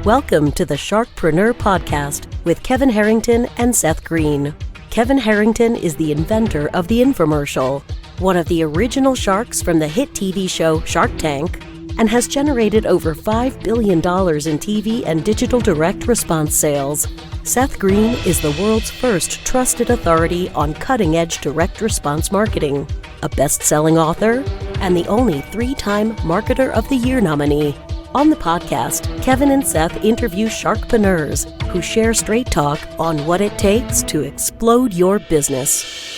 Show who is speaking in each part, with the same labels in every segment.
Speaker 1: Welcome to the Sharkpreneur podcast with Kevin Harrington and Seth Green. Kevin Harrington is the inventor of the infomercial, one of the original sharks from the hit TV show Shark Tank, and has generated over $5 billion in TV and digital direct response sales. Seth Green is the world's first trusted authority on cutting-edge direct response marketing, a best-selling author, and the only 3-time Marketer of the Year nominee. On the podcast, Kevin and Seth interview sharkpreneurs who share straight talk on what it takes to explode your business.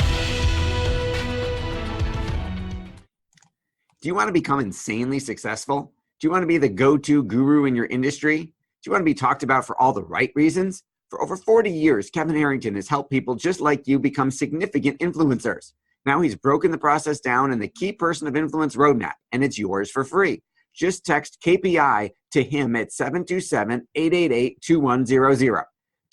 Speaker 2: Do you want to become insanely successful? Do you want to be the go-to guru in your industry? Do you want to be talked about for all the right reasons? For over 40 years, Kevin Harrington has helped people just like you become significant influencers. Now he's broken the process down in the Key Person of Influence Roadmap, and it's yours for free. Just text KPI to him at 727-888-2100.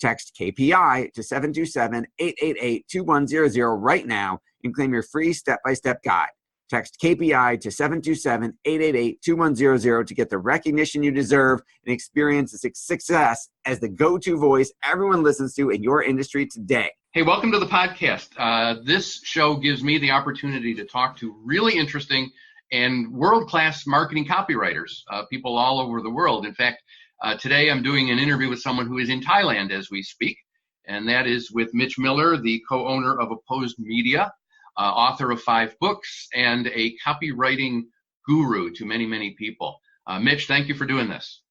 Speaker 2: Text KPI to 727-888-2100 right now and claim your free step-by-step guide. Text KPI to 727-888-2100 to get the recognition you deserve and experience the success as the go-to voice everyone listens to in your industry today.
Speaker 3: Hey, welcome to the podcast. This show gives me the opportunity to talk to really interesting and world-class marketing copywriters, people all over the world. In fact, today I'm doing an interview with someone who is in Thailand as we speak, and that is with Mitch Miller, the co-owner of Opposed Media, author of 5 books, and a copywriting guru to many, many people. Mitch, thank you for doing this.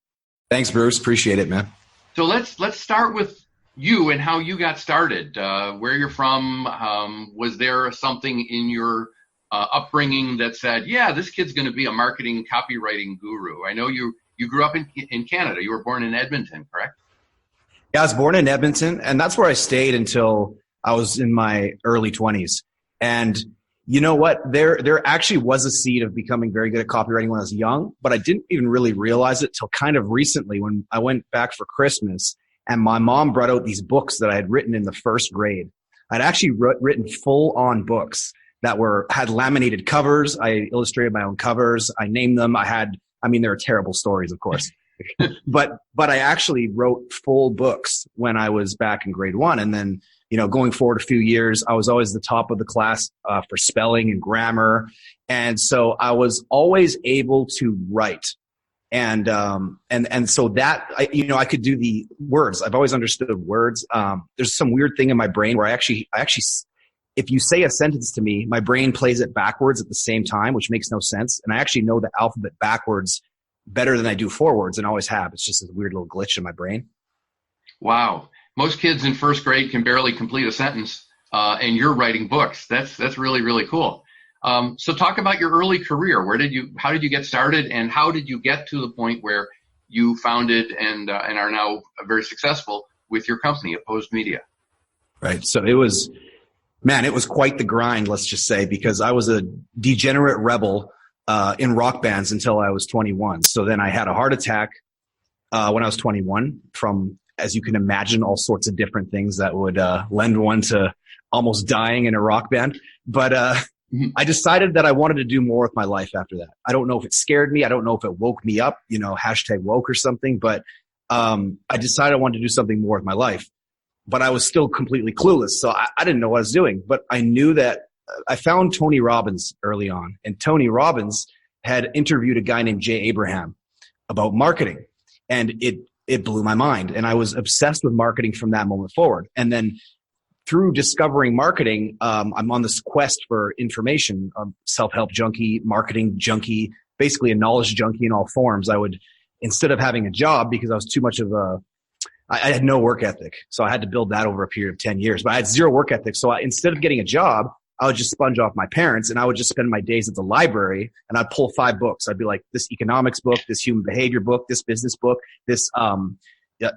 Speaker 4: Thanks, Bruce. Appreciate it, man.
Speaker 3: So let's start with you and how you got started, where you're from. Was there something in your upbringing that said, yeah, this kid's going to be a marketing copywriting guru? I know you grew up in Canada. You were born in Edmonton, correct?
Speaker 4: Yeah, I was born in Edmonton, and that's where I stayed until I was in my early 20s. And you know what? There actually was a seed of becoming very good at copywriting when I was young, but I didn't even really realize it till kind of recently when I went back for Christmas and my mom brought out these books that I had written in the first grade. I'd actually written full-on books that had laminated covers. I illustrated my own covers. I named them. There were terrible stories, of course. but I actually wrote full books when I was back in grade 1. And then, going forward a few years, I was always the top of the class for spelling and grammar. And so I was always able to write. And so that, I could do the words. I've always understood words. There's some weird thing in my brain where I actually, if you say a sentence to me, my brain plays it backwards at the same time, which makes no sense. And I actually know the alphabet backwards better than I do forwards and always have. It's just a weird little glitch in my brain.
Speaker 3: Wow. Most kids in first grade can barely complete a sentence, and you're writing books. That's really, really cool. So talk about your early career. How did you get started, and how did you get to the point where you founded and are now very successful with your company, Opposed Media?
Speaker 4: Right. So it was quite the grind, let's just say, because I was a degenerate rebel in rock bands until I was 21. So then I had a heart attack when I was 21 from, as you can imagine, all sorts of different things that would lend one to almost dying in a rock band. But I decided that I wanted to do more with my life after that. I don't know if it scared me. I don't know if it woke me up, #woke or something. But I decided I wanted to do something more with my life. But I was still completely clueless. So I didn't know what I was doing. But I knew that I found Tony Robbins early on. And Tony Robbins had interviewed a guy named Jay Abraham about marketing. And it blew my mind. And I was obsessed with marketing from that moment forward. And then through discovering marketing, I'm on this quest for information. Self-help junkie, marketing junkie, basically a knowledge junkie in all forms. I would, instead of having a job, because I was too much of I had no work ethic. So I had to build that over a period of 10 years. But I had zero work ethic. So instead of getting a job, I would just sponge off my parents and I would just spend my days at the library and I'd pull 5 books. I'd be like, this economics book, this human behavior book, this business book, this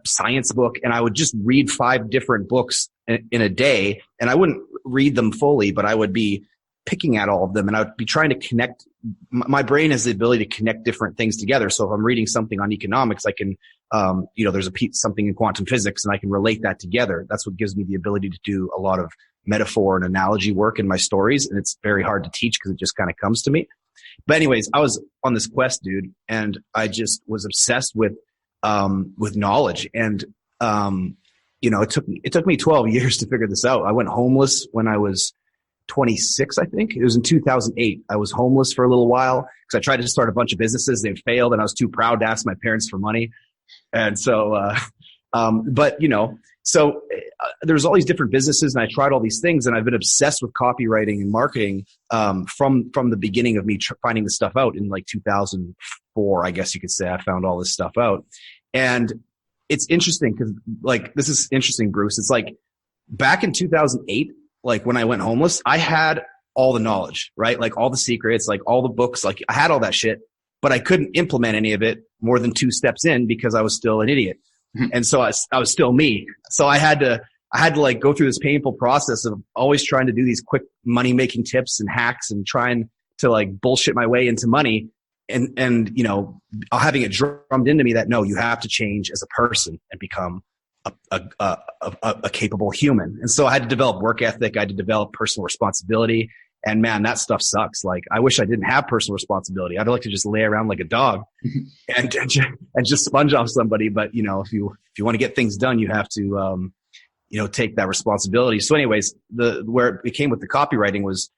Speaker 4: science book. And I would just read 5 different books in a day. And I wouldn't read them fully, but I would be picking at all of them and I would be trying to connect. My brain has the ability to connect different things together. So if I'm reading something on economics, I can, there's something in quantum physics and I can relate that together. That's what gives me the ability to do a lot of metaphor and analogy work in my stories. And it's very hard to teach because it just kind of comes to me. But anyways, I was on this quest, dude, and I just was obsessed with with knowledge. And, it took me 12 years to figure this out. I went homeless when I was 26, I think. It was in 2008. I was homeless for a little while because I tried to start a bunch of businesses. They failed, and I was too proud to ask my parents for money. And so, there's all these different businesses, and I tried all these things, and I've been obsessed with copywriting and marketing from the beginning of me finding this stuff out in like 2004, I guess you could say. I found all this stuff out. And it's interesting because, like, this is interesting, Bruce. It's like back in 2008, like when I went homeless, I had all the knowledge, right? Like all the secrets, like all the books, like I had all that shit, but I couldn't implement any of it more than 2 steps in because I was still an idiot. And so I was still me. So I had to like go through this painful process of always trying to do these quick money making tips and hacks and trying to like bullshit my way into money. And having it drummed into me that no, you have to change as a person and become a capable human. And so I had to develop work ethic. I had to develop personal responsibility. And man, that stuff sucks. Like, I wish I didn't have personal responsibility. I'd like to just lay around like a dog and just sponge off somebody. But if you want to get things done, you have to, take that responsibility. So anyways, where it became with the copywriting was,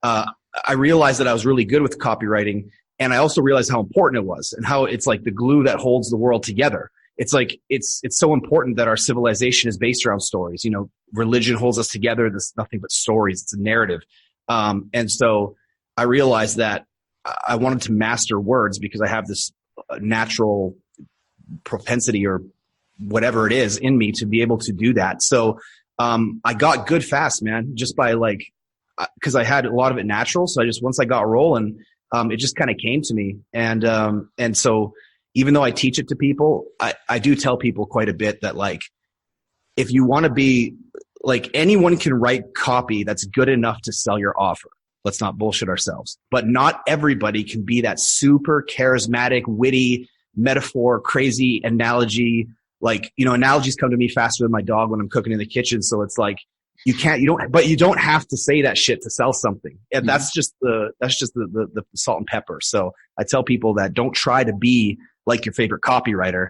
Speaker 4: I realized that I was really good with copywriting. And I also realized how important it was and how it's like the glue that holds the world together. It's like, it's so important that our civilization is based around stories. Religion holds us together. There's nothing but stories. It's a narrative. And so I realized that I wanted to master words because I have this natural propensity or whatever it is in me to be able to do that. So, I got good fast, man, just by like, cause I had a lot of it natural. So once I got rolling, it just kind of came to me. And so even though I teach it to people, I do tell people quite a bit that like, if you want to be like, anyone can write copy that's good enough to sell your offer. Let's not bullshit ourselves, but not everybody can be that super charismatic, witty metaphor, crazy analogy. Like, analogies come to me faster than my dog when I'm cooking in the kitchen. So it's like, you don't have to say that shit to sell something. And that's just the salt and pepper. So I tell people that don't try to be like your favorite copywriter.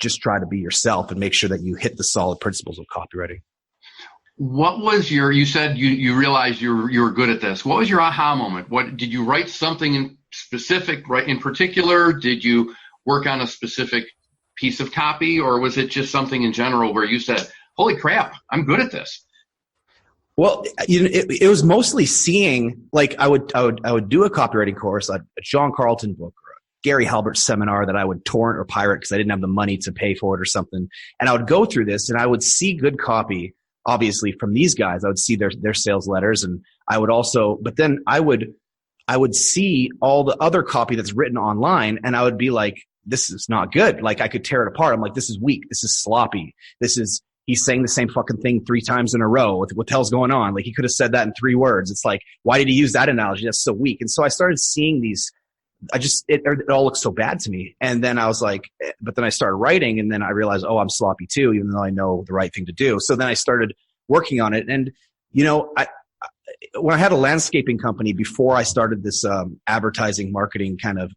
Speaker 4: Just try to be yourself and make sure that you hit the solid principles of copywriting.
Speaker 3: What was you said you realized you were good at this. What was your aha moment? What did you write something in specific, right? In particular, did you work on a specific piece of copy, or was it just something in general where you said, holy crap, I'm good at this?
Speaker 4: Well, it was mostly seeing, like I would do a copywriting course, a John Carlton book or a Gary Halbert seminar that I would torrent or pirate because I didn't have the money to pay for it or something. And I would go through this and I would see good copy, obviously from these guys. I would see their sales letters, and I would also, but then I would see all the other copy that's written online, and I would be like, this is not good. Like, I could tear it apart. I'm like, this is weak. This is sloppy. He's saying the same fucking thing 3 times in a row. What the hell's going on? Like, he could have said that in 3 words. It's like, why did he use that analogy? That's so weak. And so I started seeing these, it all looks so bad to me. And then I was like, but then I started writing, and then I realized, oh, I'm sloppy too, even though I know the right thing to do. So then I started working on it. And, when I had a landscaping company before I started this, advertising marketing kind of,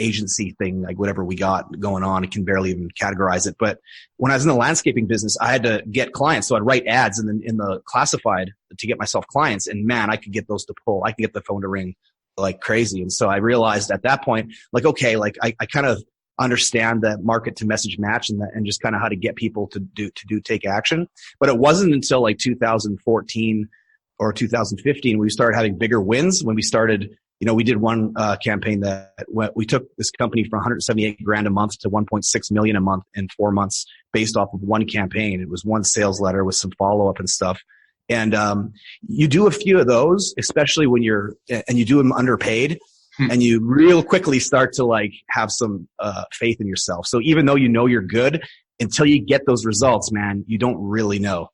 Speaker 4: agency thing, like whatever we got going on, I can barely even categorize it. But when I was in the landscaping business, I had to get clients. So I'd write ads and then in the classified to get myself clients. And man, I could get those to pull. I could get the phone to ring like crazy. And so I realized at that point, like, okay, like I kind of understand the market to message match and just kind of how to get people to take action. But it wasn't until like 2014 or 2015 we started having bigger wins when we started. We did one campaign that we took this company from $178,000 a month to $1.6 million a month in 4 months based off of one campaign. It was one sales letter with some follow up and stuff. And you do a few of those, especially when you do them underpaid, and you real quickly start to like have some faith in yourself. So even though you're good, until you get those results, man, you don't really know.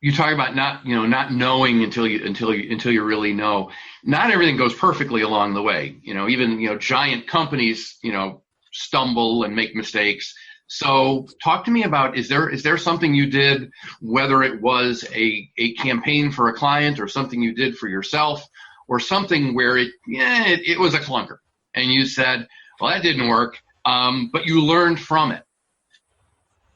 Speaker 3: You talk about not knowing until you really know. Not everything goes perfectly along the way. Even giant companies stumble and make mistakes. So talk to me about, is there something you did, whether it was a campaign for a client or something you did for yourself or something where it was a clunker? and you said, well, that didn't work, but you learned from it.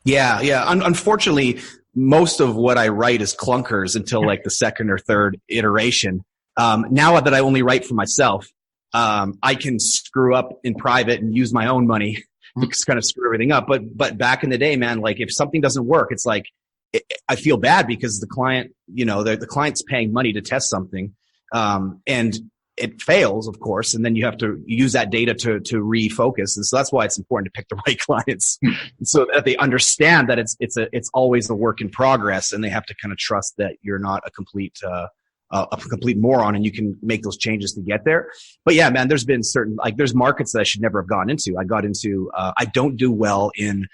Speaker 4: Yeah. Unfortunately, most of what I write is clunkers until like the second or third iteration. Now that I only write for myself, I can screw up in private and use my own money to kind of screw everything up. But back in the day, man, like if something doesn't work, it's like, I feel bad because the client, the client's paying money to test something. And it fails, of course. And then you have to use that data to refocus. And so that's why it's important to pick the right clients so that they understand that it's always a work in progress, and they have to kind of trust that you're not a complete moron and you can make those changes to get there. But yeah, man, there's been certain, like there's markets that I should never have gone into. I got into, I don't do well in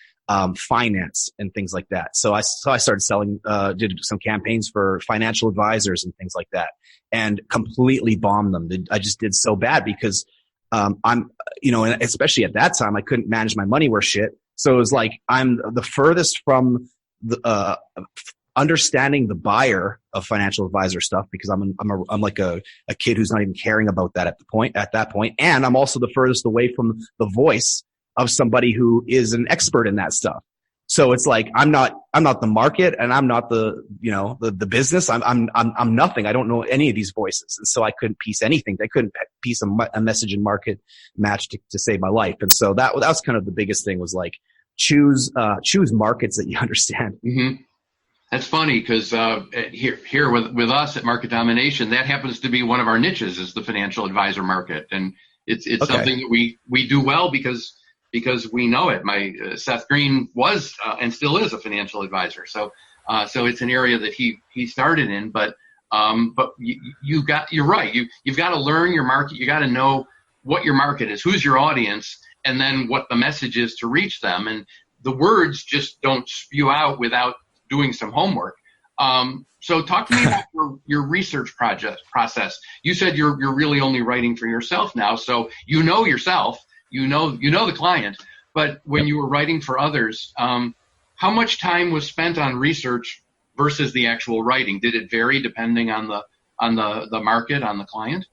Speaker 4: finance and things like that. So I started selling, did some campaigns for financial advisors and things like that, and completely bombed them. I just did so bad because, and especially at that time, I couldn't manage my money worth shit. So it was like, I'm the furthest from the, understanding the buyer of financial advisor stuff, because I'm like a kid who's not even caring about that at that point. And I'm also the furthest away from the voice of somebody who is an expert in that stuff. So it's like, I'm not the market, and I'm not the business. I'm nothing. I don't know any of these voices. And so I couldn't piece anything. I couldn't piece a message and market match to save my life. And so that was kind of the biggest thing, was like, choose markets that you understand.
Speaker 3: Mm-hmm. That's funny because here with us at Market Domination, that happens to be one of our niches, is the financial advisor market, and it's okay. Something that we do well because we know it. My Seth Green was and still is a financial advisor, so it's an area that he started in. But you're right. You've got to learn your market. You got to know what your market is, who's your audience, and then what the message is to reach them. And the words just don't spew out without doing some homework. So talk to me about your research process. You said you're really only writing for yourself now, so you know yourself, you know the client. But when you were writing for others, how much time was spent on research versus the actual writing? Did it vary depending on the market, on the client?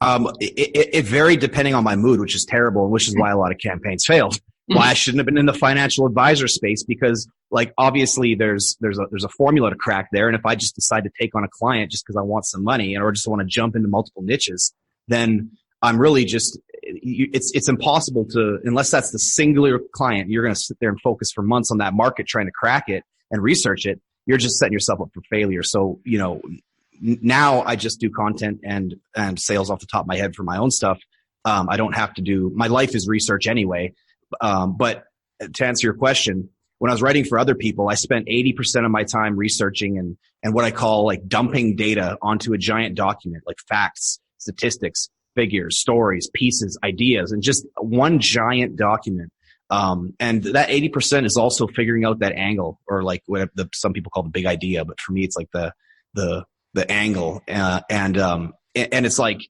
Speaker 4: It varied depending on my mood, which is terrible, which is why a lot of campaigns failed. Why I shouldn't have been in the financial advisor space, because like obviously there's a formula to crack there. And if I just decide to take on a client just because I want some money or just want to jump into multiple niches, then I'm really just, it's impossible to, unless that's the singular client, you're going to sit there and focus for months on that market trying to crack it and research it. You're just setting yourself up for failure. So, now I just do content and sales off the top of my head for my own stuff. I don't have to do, my life is research anyway. But to answer your question, when I was writing for other people, I spent 80% of my time researching and what I call like dumping data onto a giant document, like facts, statistics, figures, stories, pieces, ideas, and just one giant document. And that 80% is also figuring out that angle, or like what some people call the big idea, but for me, it's like the angle. And it's like,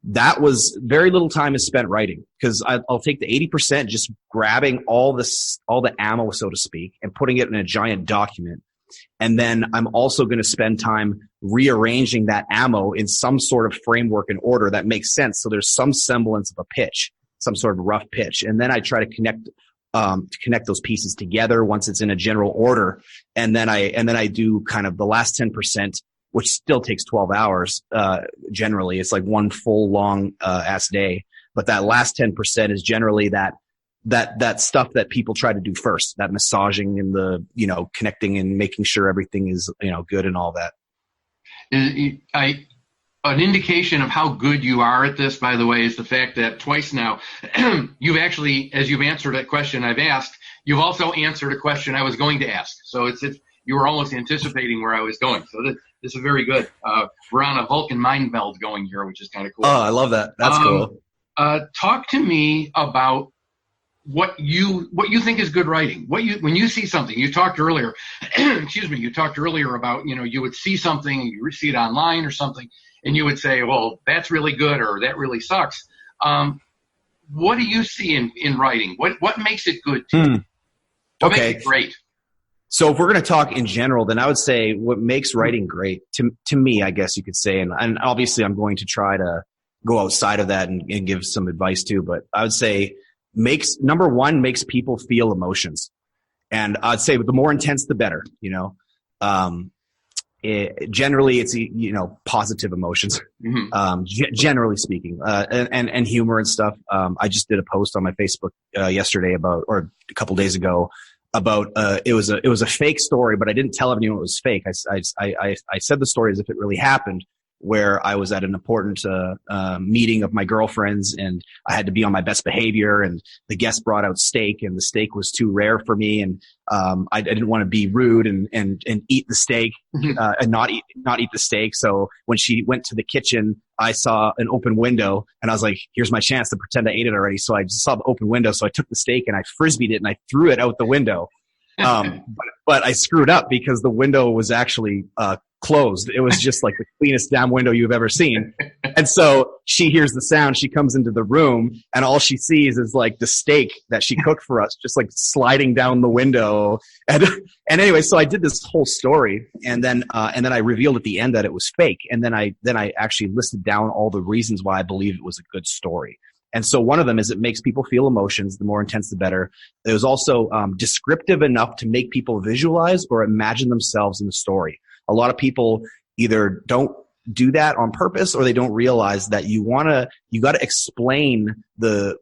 Speaker 4: that was very little time is spent writing, because I'll take the 80%, just grabbing all the ammo, so to speak, and putting it in a giant document. And then I'm also going to spend time rearranging that ammo in some sort of framework and order that makes sense. So there's some semblance of a pitch, some sort of rough pitch. And then I try to connect those pieces together once it's in a general order. And then I do kind of the last 10%, which still takes 12 hours. Generally, it's like one full long ass day. But that last 10% is generally that stuff that people try to do first, that massaging and the, connecting and making sure everything is, good and all that. An
Speaker 3: indication of how good you are at this, by the way, is the fact that twice now, you've actually, as you've answered a question I've asked, you've also answered a question I was going to ask. So it's you were almost anticipating where I was going. So this is very good. We're on a Vulcan mind meld going here, which is kind of cool.
Speaker 4: Oh, I love that. That's cool.
Speaker 3: Talk to me about what you think is good writing. When you see something, you talked earlier, you talked earlier about, you would see something, you see it online or something, and you would say, well, that's really good, or that really sucks. What do you see in writing? What makes it good to you? What makes it great?
Speaker 4: So if we're going to talk in general, then I would say what makes writing great to me, I guess you could say, and obviously I'm going to try to, go outside of that and give some advice too. But I would say number one, makes people feel emotions. And I'd say the more intense, the better, generally it's, positive emotions, generally speaking, and humor and stuff. I just did a post on my Facebook, yesterday or a couple days ago about, it was a fake story, but I didn't tell everyone it was fake. I said the story as if it really happened, where I was at an important meeting of my girlfriends, and I had to be on my best behavior, and the guest brought out steak, and the steak was too rare for me, and I didn't want to be rude and eat the steak and not eat the steak. So when she went to the kitchen, I saw an open window, and I was like, here's my chance to pretend I ate it already. So I just saw the open window, so I took the steak and I frisbeed it and I threw it out the window. But I screwed up because the window was actually closed. It was just like the cleanest damn window you've ever seen. And so she hears the sound. She comes into the room, and all she sees is like the steak that she cooked for us, just like sliding down the window. And anyway, so I did this whole story, and then I revealed at the end that it was fake. And then I actually listed down all the reasons why I believe it was a good story. And so one of them is it makes people feel emotions. The more intense, the better. It was also descriptive enough to make people visualize or imagine themselves in the story. A lot of people either don't do that on purpose, or they don't realize that you got to explain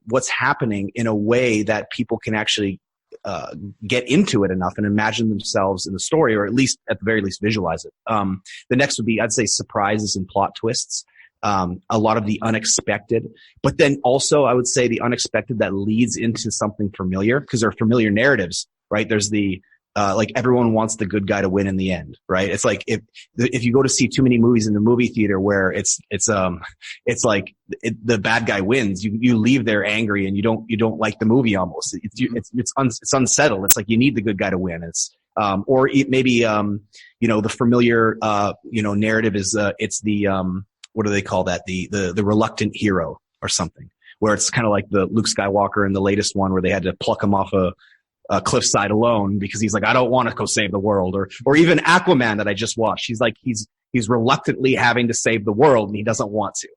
Speaker 4: what's happening in a way that people can actually get into it enough and imagine themselves in the story, or at the very least visualize it. The next would be, I'd say, surprises and plot twists. A lot of the unexpected, but then also I would say the unexpected that leads into something familiar, because there are familiar narratives, right? There's like everyone wants the good guy to win in the end, right? It's like if you go to see too many movies in the movie theater where it's like the bad guy wins, you leave there angry and you don't like the movie almost. It's unsettled. It's like you need the good guy to win. It's or maybe the familiar narrative is it's the what do they call that? The reluctant hero or something, where it's kind of like the Luke Skywalker in the latest one, where they had to pluck him off a cliffside alone because he's like, I don't want to go save the world. Or even Aquaman that I just watched. He's like, he's reluctantly having to save the world and he doesn't want to.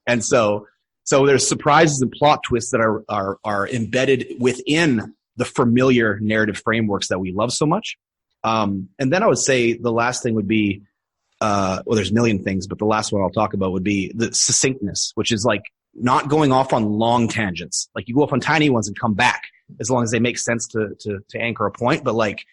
Speaker 4: And so there's surprises and plot twists that are embedded within the familiar narrative frameworks that we love so much. And then I would say the last thing would be, there's a million things, but the last one I'll talk about would be the succinctness, which is like not going off on long tangents. Like you go off on tiny ones and come back, as long as they make sense to anchor a point. But like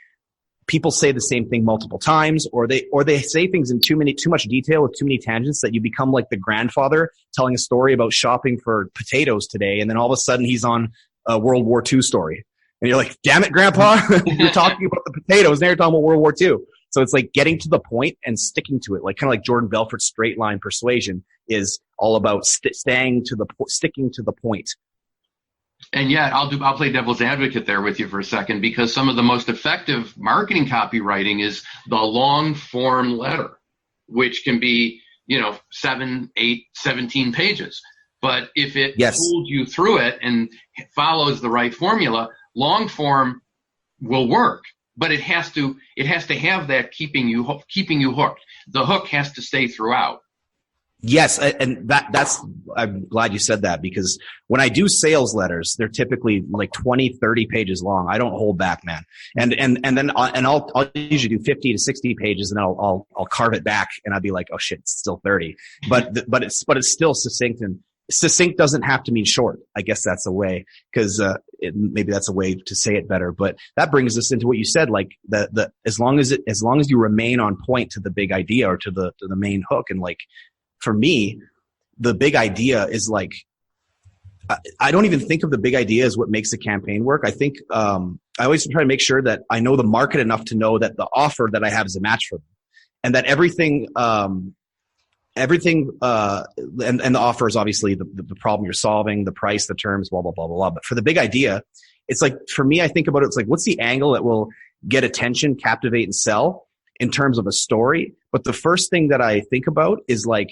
Speaker 4: people say the same thing multiple times, or they say things in too much detail with too many tangents that you become like the grandfather telling a story about shopping for potatoes today. And then all of a sudden he's on a World War II story. And you're like, damn it, grandpa, you're talking about the potatoes. Now you're talking about World War II. So it's like getting to the point and sticking to it. Like kind of like Jordan Belfort's straight line persuasion is all about sticking to the point.
Speaker 3: And yet, I'll play devil's advocate there with you for a second, because some of the most effective marketing copywriting is the long form letter, which can be, 7, 8, 17 pages. But if it pulls you through it and follows the right formula, long form will work. But it has to have that keeping you hooked. The hook has to stay throughout.
Speaker 4: Yes, and that's I'm glad you said that, because when I do sales letters, they're typically like 20, 30 pages long. I don't hold back, man. And then I'll usually do 50 to 60 pages, and I'll carve it back, and I'll be like, oh shit, it's still 30. But it's still succinct, and succinct doesn't have to mean short. I guess that's a way, because maybe that's a way to say it better. But that brings us into what you said, like as long as you remain on point to the big idea or to the main hook. And like for me, the big idea is like I don't even think of the big idea as what makes a campaign work. I think I always try to make sure that I know the market enough to know that the offer that I have is a match for them, and that everything and the offer is obviously the problem you're solving, the price, the terms, blah, blah, blah, blah, blah. But for the big idea, it's like, for me, I think about it, it's like, what's the angle that will get attention, captivate, and sell in terms of a story? But the first thing that I think about is like,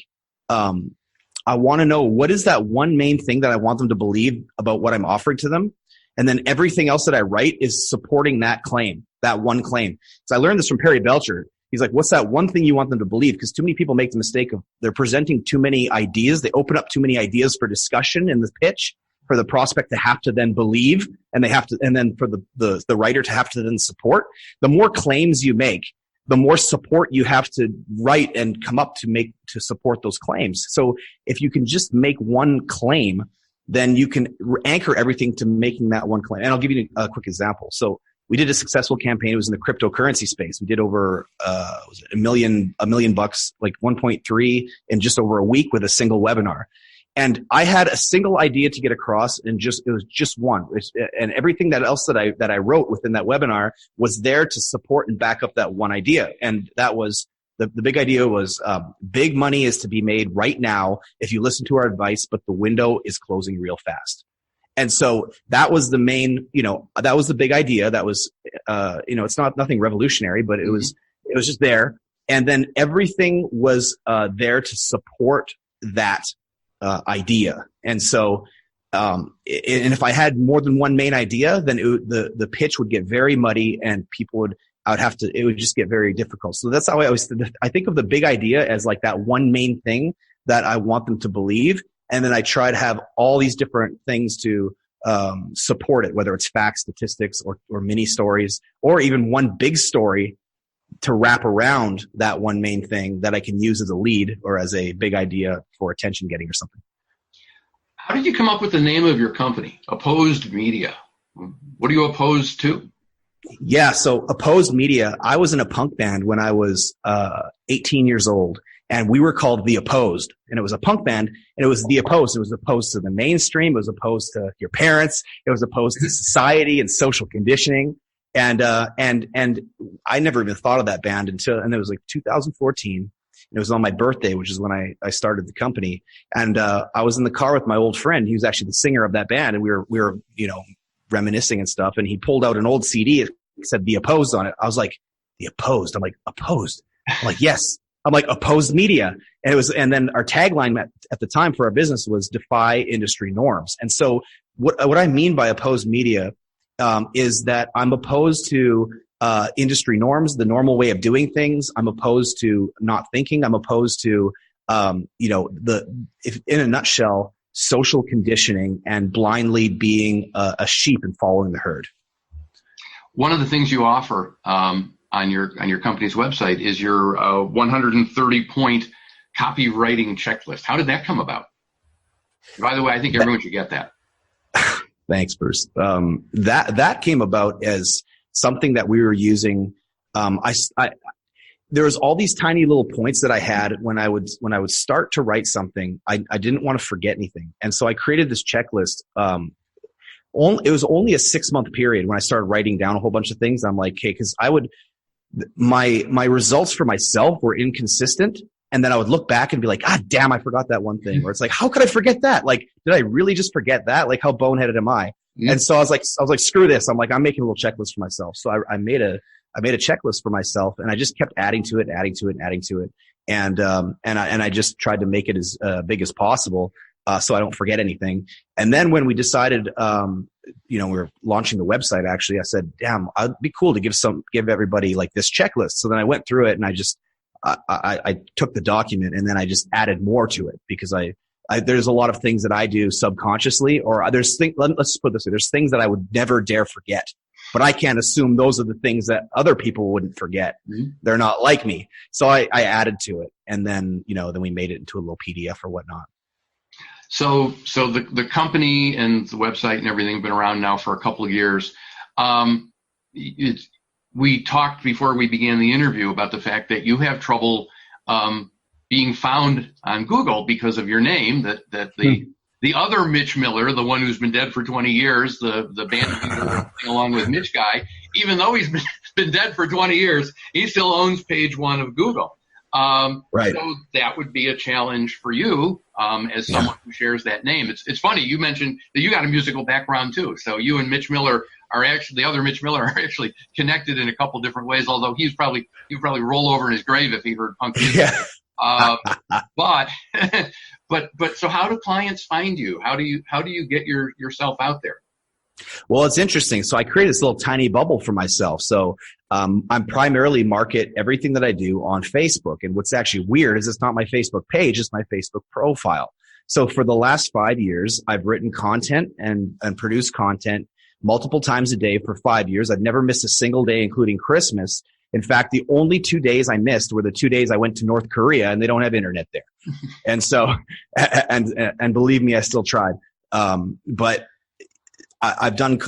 Speaker 4: I want to know, what is that one main thing that I want them to believe about what I'm offering to them? And then everything else that I write is supporting that claim, that one claim. So I learned this from Perry Belcher. He's like, what's that one thing you want them to believe? Because too many people make the mistake of they're presenting too many ideas. They open up too many ideas for discussion in the pitch for the prospect to have to then believe, and then for the writer to have to then support. The more claims you make, the more support you have to write and come up to support those claims. So if you can just make one claim, then you can anchor everything to making that one claim. And I'll give you a quick example. So we did a successful campaign. It was in the cryptocurrency space. We did over was it $1 million, like 1.3 in just over a week with a single webinar. And I had a single idea to get across, and it was just one. And everything else that I wrote within that webinar was there to support and back up that one idea. And that was the big idea was big money is to be made right now if you listen to our advice, but the window is closing real fast. And so that was the main, that was the big idea. That was, it's nothing revolutionary, but it was just there. And then everything was there to support that idea. And so, and if I had more than one main idea, then the pitch would get very muddy, and it would just get very difficult. So that's how I think of the big idea as like that one main thing that I want them to believe. And then I try to have all these different things to support it, whether it's facts, statistics, or mini stories, or even one big story to wrap around that one main thing that I can use as a lead or as a big idea for attention getting or something.
Speaker 3: How did you come up with the name of your company, Opposed Media? What are you opposed to?
Speaker 4: Yeah, so Opposed Media, I was in a punk band when I was 18 years old, and we were called The Opposed. And it was a punk band, and it was The Opposed. It was opposed to the mainstream. It was opposed to your parents. It was opposed to society and social conditioning. And I never even thought of that band and it was like 2014. And it was on my birthday, which is when I started the company. And I was in the car with my old friend. He was actually the singer of that band, and we were reminiscing and stuff. And he pulled out an old CD. It said The Opposed on it. I was like, The Opposed. I'm like, Opposed. I'm like, yes. I'm like, Opposed Media. And then our tagline at the time for our business was Defy Industry Norms. And so what I mean by Opposed Media is that I'm opposed to industry norms, the normal way of doing things. I'm opposed to not thinking. I'm opposed to, if in a nutshell, social conditioning and blindly being a sheep and following the herd.
Speaker 3: One of the things you offer on your company's website is your 130-point copywriting checklist. How did that come about? By the way, I think everyone should get that.
Speaker 4: Thanks, Bruce. That came about as something that we were using. There was all these tiny little points that I had when I would start to write something. I didn't want to forget anything, and so I created this checklist. It was only a 6-month period when I started writing down a whole bunch of things. I'm like, okay, because my results for myself were inconsistent. And then I would look back and be like, God damn, I forgot that one thing. Or it's like, how could I forget that? Like, did I really just forget that? Like, how boneheaded am I? Mm-hmm. And so I was like, screw this. I'm like, I'm making a little checklist for myself. So I made a checklist for myself, and I just kept adding to it. And I just tried to make it as big as possible, so I don't forget anything. And then when we decided, we were launching the website, actually, I said, damn, it'd be cool to give everybody like this checklist. So then I went through it, and I took the document, and then I just added more to it, because there's a lot of things that I do subconsciously, or let's put this way, there's things that I would never dare forget, but I can't assume those are the things that other people wouldn't forget. Mm-hmm. They're not like me. So I added to it, and then, then we made it into a little PDF or whatnot.
Speaker 3: So the company and the website and everything have been around now for a couple of years. We talked before we began the interview about the fact that you have trouble being found on Google because of your name, that the other Mitch Miller, the one who's been dead for 20 years, the band leader along with Mitch guy, even though he's been dead for 20 years, he still owns page 1 of Google. Right. So that would be a challenge for you as someone who shares that name. It's funny, you mentioned that you got a musical background too. So you and Mitch Miller the other Mitch Miller are actually connected in a couple different ways, although he'd probably roll over in his grave if he heard punk music. Yeah. But so how do clients find you? How do you get yourself out there?
Speaker 4: Well, it's interesting. So I created this little tiny bubble for myself. So I'm primarily market everything that I do on Facebook. And what's actually weird is it's not my Facebook page, it's my Facebook profile. So for the last 5 years, I've written content and produced content multiple times a day for 5 years. I've never missed a single day, including Christmas. In fact, the only 2 days I missed were the 2 days I went to North Korea, and they don't have internet there. And so, and believe me, I still tried. But I've done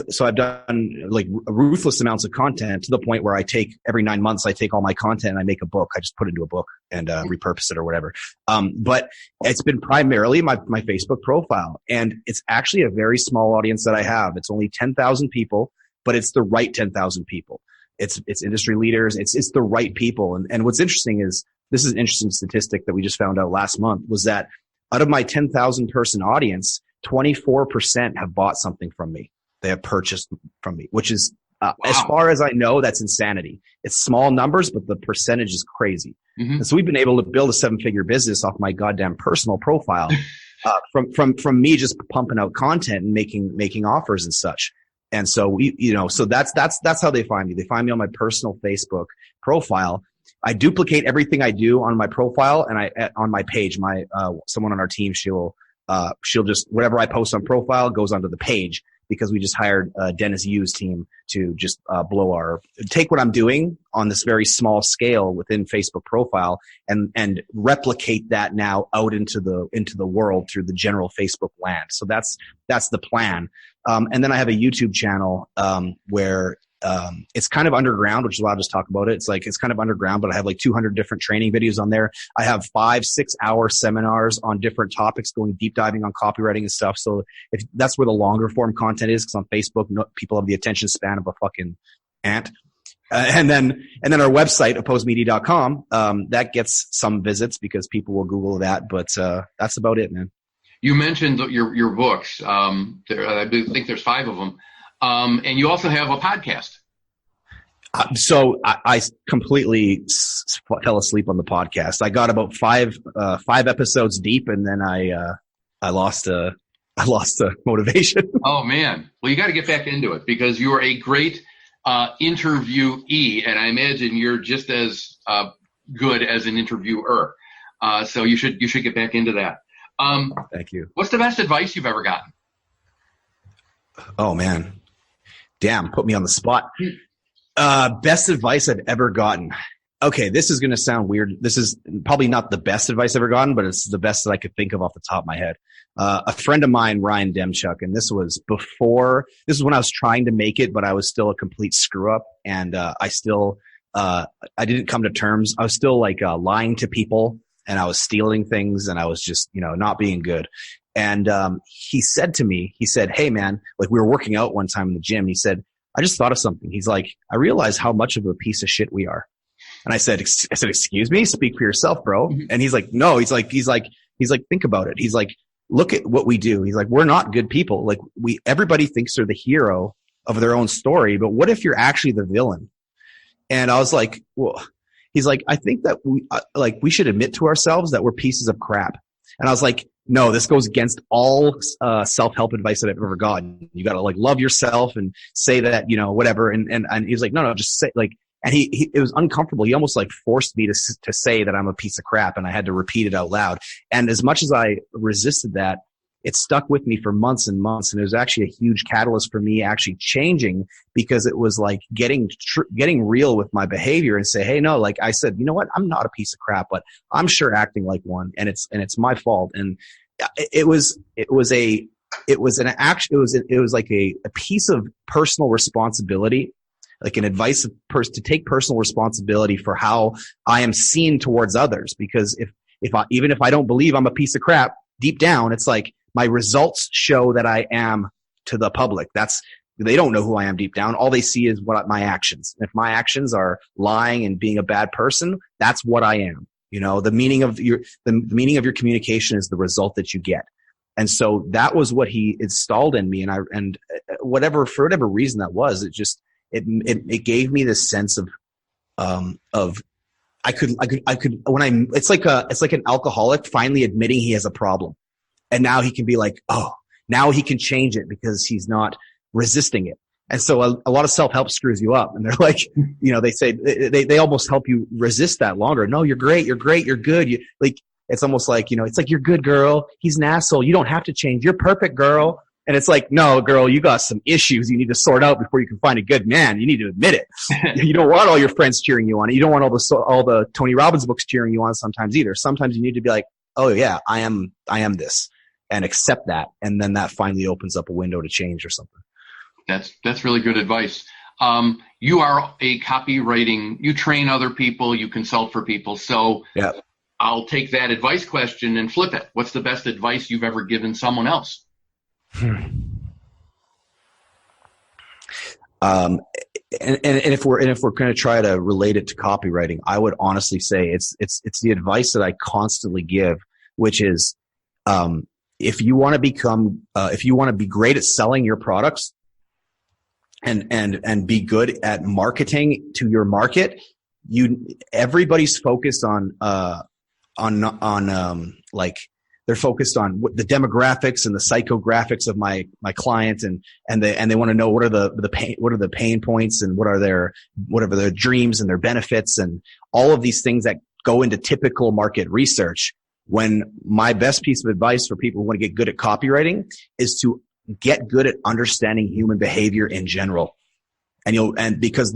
Speaker 4: like ruthless amounts of content to the point where every 9 months, I take all my content and I make a book. I just put it into a book and repurpose it or whatever. But it's been primarily my Facebook profile, and it's actually a very small audience that I have. It's only 10,000 people, but it's the right 10,000 people. It's industry leaders. It's the right people. And what's interesting is, this is an interesting statistic that we just found out last month, was that out of my 10,000 person audience, 24% have bought something from me. They have purchased from me, which is, wow. As far as I know, that's insanity. It's small numbers, but the percentage is crazy. Mm-hmm. And so we've been able to build a 7-figure business off my goddamn personal profile, from me just pumping out content and making offers and such. And so so that's how they find me. They find me on my personal Facebook profile. I duplicate everything I do on my profile, and on my page, someone on our team, she'll just, whatever I post on profile goes onto the page, because we just hired Dennis Yu's team to just take what I'm doing on this very small scale within Facebook profile and replicate that now out into the world through the general Facebook land. So that's the plan. And then I have a YouTube channel where it's kind of underground, which is why I'll just talk about it. It's kind of underground, but I have like 200 different training videos on there. I have 5-6 hour seminars on different topics, going deep diving on copywriting and stuff. So if that's where the longer form content is, because on Facebook, people have the attention span of a fucking ant. And then our website, opposedmedia.com, that gets some visits because people will Google that, but that's about it, man.
Speaker 3: You mentioned your books. I think there's 5 of them. And you also have a podcast.
Speaker 4: So I completely fell asleep on the podcast. I got about 5 episodes deep, and then I lost motivation. Oh
Speaker 3: man. Well, you got to get back into it, because you are a great interviewee, and I imagine you're just as good as an interviewer. So you should get back into that.
Speaker 4: Thank you.
Speaker 3: What's the best advice you've ever gotten?
Speaker 4: Oh man. Damn, put me on the spot. Best advice I've ever gotten. Okay, this is going to sound weird. This is probably not the best advice I've ever gotten, but it's the best that I could think of off the top of my head. A friend of mine, Ryan Demchuk, and this was when I was trying to make it, but I was still a complete screw up. And I didn't come to terms. I was still lying to people, and I was stealing things, and I was just, not being good. And he said to me, hey man, we were working out one time in the gym. He said, I just thought of something. He's like, I realize how much of a piece of shit we are. And I said, excuse me, speak for yourself, bro. Mm-hmm. And he's like, no, he's like, think about it. He's like, look at what we do. He's like, we're not good people. Everybody thinks they're the hero of their own story, but what if you're actually the villain? And I was like, well, he's like, I think that we should admit to ourselves that we're pieces of crap. And I was like, no, this goes against all self-help advice that I've ever gotten. You got to love yourself and say that, whatever. And he's like, no, just say and it was uncomfortable. He almost forced me to say that I'm a piece of crap, and I had to repeat it out loud. And as much as I resisted that, it stuck with me for months and months. And it was actually a huge catalyst for me actually changing, because it was getting real with my behavior and say, hey, no, I said, you know what? I'm not a piece of crap, but I'm sure acting like one, and it's my fault. And it was a piece of personal responsibility, an advice to take personal responsibility for how I am seen towards others. Because even if I don't believe I'm a piece of crap, deep down, it's my results show that I am to the public. They don't know who I am deep down. All they see is my actions. If my actions are lying and being a bad person, that's what I am. The meaning of your communication is the result that you get. And so that was what he installed in me. And for whatever reason that was, it gave me this sense of it's like an alcoholic finally admitting he has a problem. And now he can be like, oh, now he can change it because he's not resisting it. And so a lot of self-help screws you up. And they're like, they say, they almost help you resist that longer. No, you're great. You're great. You're good. It's almost like, it's like, you're good, girl. He's an asshole. You don't have to change. You're perfect, girl. And it's like, no, girl, you got some issues you need to sort out before you can find a good man. You need to admit it. You don't want all your friends cheering you on. You don't want all the Tony Robbins books cheering you on sometimes either. Sometimes you need to be like, oh yeah, I am this, and accept that. And then that finally opens up a window to change or something.
Speaker 3: That's really good advice. You are a copywriting, you train other people, you consult for people. So yeah. I'll take that advice question and flip it. What's the best advice you've ever given someone else?
Speaker 4: And if we're going to try to relate it to copywriting, I would honestly say it's the advice that I constantly give, which is, if you want to be great at selling your products and be good at marketing to your market, everybody's focused on they're focused on the demographics and the psychographics of my client, and they want to know what are the pain points and what are their dreams and their benefits and all of these things that go into typical market research. When my best piece of advice for people who want to get good at copywriting is to get good at understanding human behavior in general, because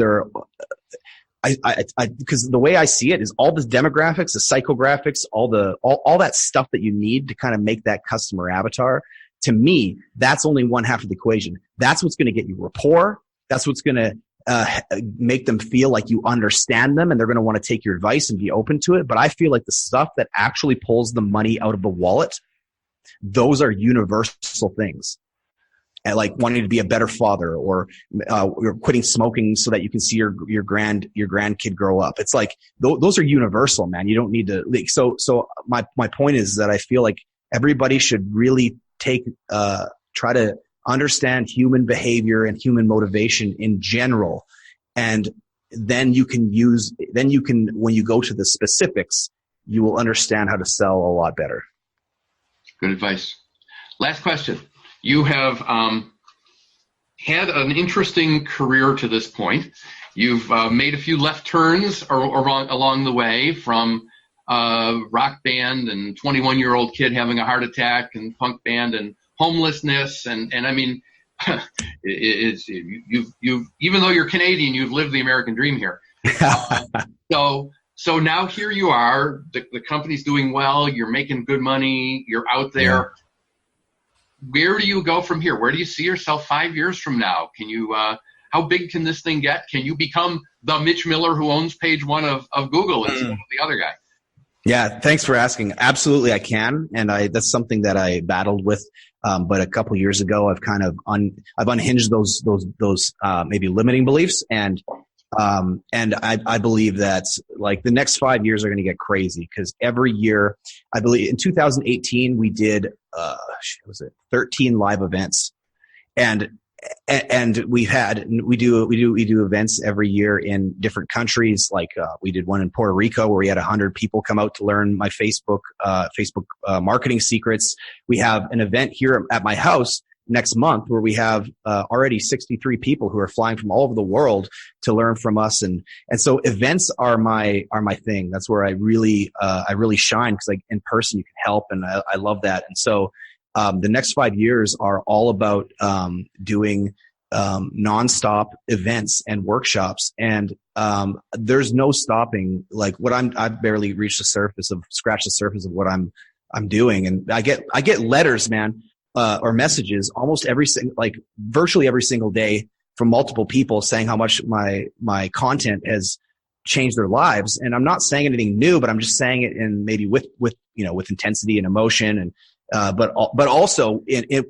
Speaker 4: because the way I see it is all the demographics, the psychographics, all that stuff that you need to kind of make that customer avatar. To me, that's only one half of the equation. That's what's going to get you rapport. That's what's going to make them feel like you understand them, and they're going to want to take your advice and be open to it. But I feel like the stuff that actually pulls the money out of the wallet, those are universal things. And like wanting to be a better father, or quitting smoking so that you can see your grandkid grow up. It's like those are universal, man. You don't need to. So my point is that I feel like everybody should really try to understand human behavior and human motivation in general, and then when you go to the specifics, you will understand how to sell a lot better.
Speaker 3: Good advice. Last question. You have had an interesting career to this point. You've made a few left turns along the way, from rock band and 21-year-old kid having a heart attack, and punk band and homelessness, and I mean, you've even though you're Canadian, you've lived the American dream here. So now here you are. The company's doing well. You're making good money. You're out there. Yeah. Where do you go from here? Where do you see yourself 5 years from now? Can you, how big can this thing get? Can you become the Mitch Miller who owns page one of Google instead of the other guy?
Speaker 4: Yeah, thanks for asking. Absolutely, I can, and that's something that I battled with. But a couple years ago, I've kind of I've unhinged those maybe limiting beliefs, and I believe that like the next 5 years are going to get crazy, because every year, I believe in 2018 we did 13 live events, and we do events every year in different countries. Like we did one in Puerto Rico where we had 100 people come out to learn my Facebook marketing secrets. We have an event here at my house next month where we have already 63 people who are flying from all over the world to learn from us, and so events are my thing. That's where I really shine, because like in person you can help, and I love that. And so the next 5 years are all about doing nonstop events and workshops, and there's no stopping. Like what I've barely scratched the surface of what I'm doing, and I get letters, man. Or messages virtually every single day from multiple people saying how much my content has changed their lives. And I'm not saying anything new, but I'm just saying it in maybe with intensity and emotion, and but also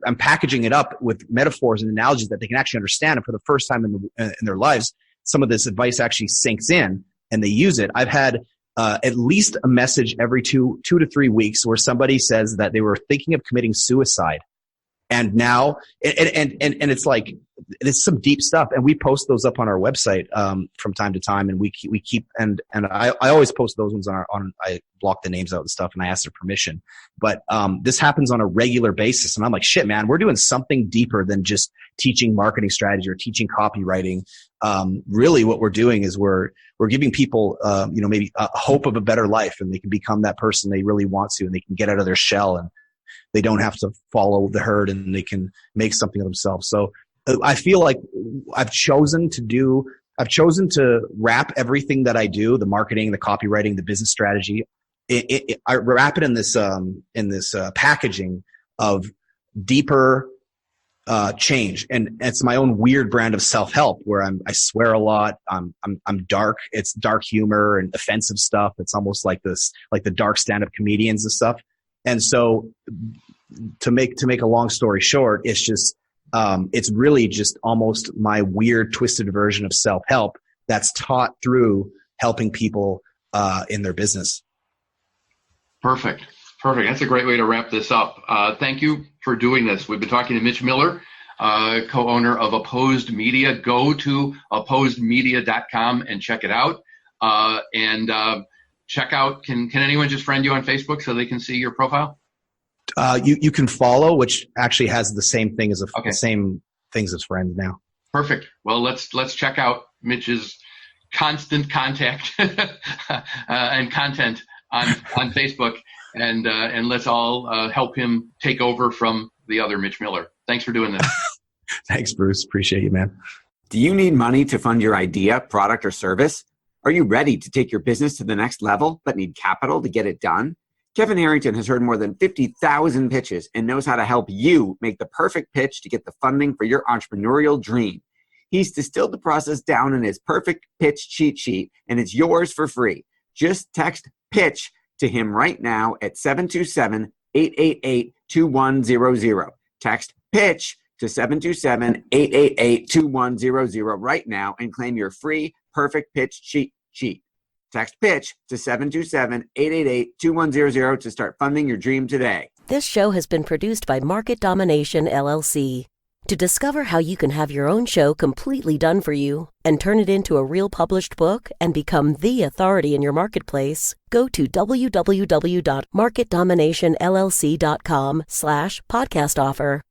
Speaker 4: I'm packaging it up with metaphors and analogies that they can actually understand. And for the first time in their lives, some of this advice actually sinks in and they use it. I've had at least a message every two to 3 weeks where somebody says that they were thinking of committing suicide. And now, and it's like it's some deep stuff, and we post those up on our website from time to time, and we keep and I always post those ones on I block the names out and stuff, and I ask their permission. But this happens on a regular basis, and I'm like, shit, man, we're doing something deeper than just teaching marketing strategy or teaching copywriting. Really, what we're doing is we're giving people maybe a hope of a better life, and they can become that person they really want to, and they can get out of their shell, and they don't have to follow the herd, and they can make something of themselves. So I feel like I've chosen to wrap everything that I do, the marketing, the copywriting, the business strategy. I wrap it in this packaging of deeper change, and it's my own weird brand of self-help where I swear a lot. I'm dark. It's dark humor and offensive stuff. It's almost like the dark stand-up comedians and stuff. And so to make a long story short, it's just it's really just almost my weird twisted version of self-help that's taught through helping people in their business. Perfect.
Speaker 3: That's a great way to wrap this up. Thank you for doing this. We've been talking to Mitch Miller, co-owner of Opposed Media. Go to opposedmedia.com and check it out. Check out, can anyone just friend you on Facebook so they can see your profile?
Speaker 4: You can follow, which actually has the same thing as the same things as friends now. Perfect.
Speaker 3: Well, let's check out Mitch's constant contact and content on Facebook, and let's all help him take over from the other Mitch Miller. Thanks for doing this.
Speaker 4: Thanks, Bruce. Appreciate you, man.
Speaker 2: Do you need money to fund your idea, product, or service? Are you ready to take your business to the next level but need capital to get it done? Kevin Harrington has heard more than 50,000 pitches and knows how to help you make the perfect pitch to get the funding for your entrepreneurial dream. He's distilled the process down in his perfect pitch cheat sheet, and it's yours for free. Just text PITCH to him right now at 727-888-2100. Text PITCH to 727-888-2100 right now and claim your free perfect pitch cheat sheet. Text PITCH to 727-888-2100 to start funding your dream today.
Speaker 1: This show has been produced by Market Domination, LLC. To discover how you can have your own show completely done for you and turn it into a real published book and become the authority in your marketplace, go to www.marketdominationllc.com/podcast offer.